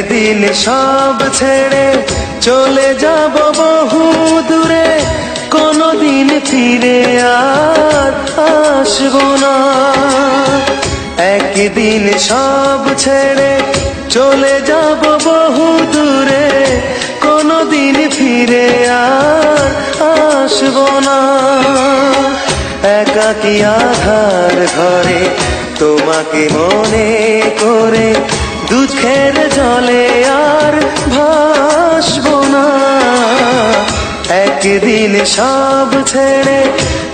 একদিন সব ছেড়ে চলে যাব বহু দূরে, কোনদিন ফিরে আর আসবো না। একদিন সব ছেড়ে চলে যাব বহু দূরে, কোনদিন ফিরে আর আসবো না। একাকী আধার ঘরে তোমাকে মনে করে দুঃখের জলে আর ভাসবো না। একদিন সব ছেড়ে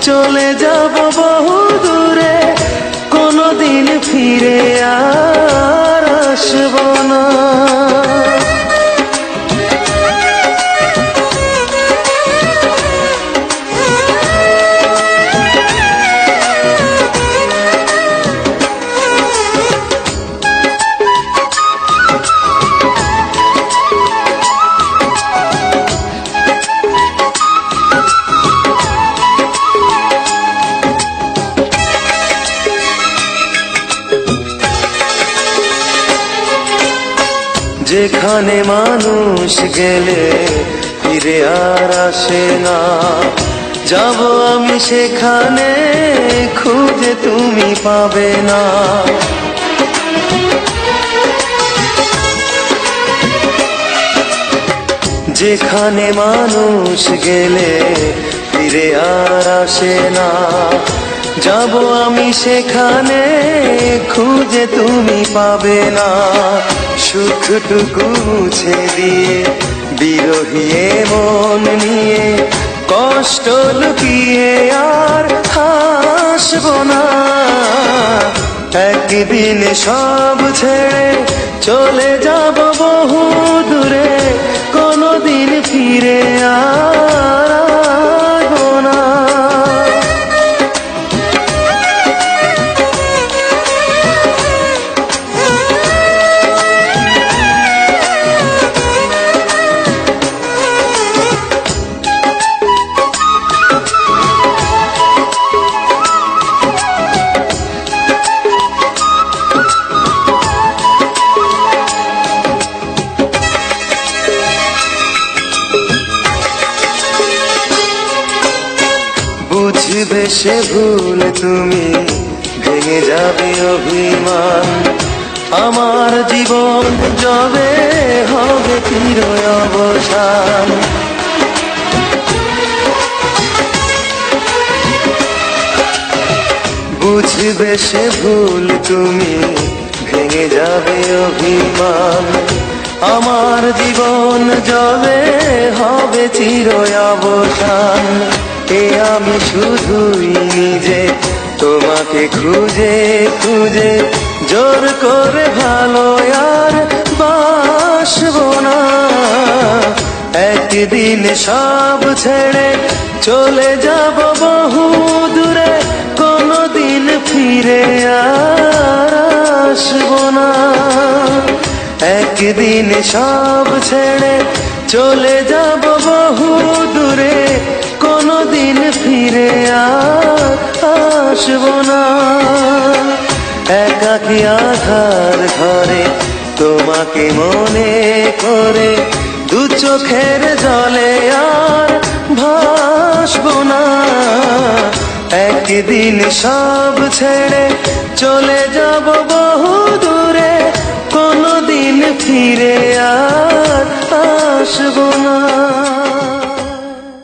চলে যাব বহু দূরে, কোনদিন ফিরে আর আসবো না। যেখানে মানুষ গেলে ফিরে আর আসে না, যাব আমি সেখানে খুঁজে তুমি পাবে না। যেখানে মানুষ গেলে ফিরে আর আসে না, যাব আমি সেখানে খুঁজে তুমি পাবে না। সুখটুকু মুছে দিয়ে বিরহী মন নিয়ে কষ্ট লুকিয়ে আর হাসবো না। একদিন সব ছেড়ে চলে যাব বহু দূরে, কোনদিন ফিরে আর আসবো না। বুঝবে সে ভুল তুমি, ভেঙে যাবে অভিমান, আমার জীবন যবে হবে চির অবসান। বুঝবে সে ভুল তুমি, ভেঙে যাবে অভিমান, আমার জীবন যবে হবে চির অবসান। এ আমি শুধুই নিজে তোমাকে খুঁজে খুঁজে জোর করে ভালো আর বাসবো না। একদিন সব ছেড়ে চলে যাব বহু দূরে, কোনদিন ফিরে আর আসবো না। একদিন সব ছেড়ে চলে যাব বহু দূরে, কোনদিন ফিরে আর আসবো না। একাকী আধার ঘরে তোমাকে মনে করে দু চোখের জলে আর ভাসবো না। একদিন সব ছেড়ে চলে যাব বহু দূরে, কোনদিন ফিরে আর আসবো না।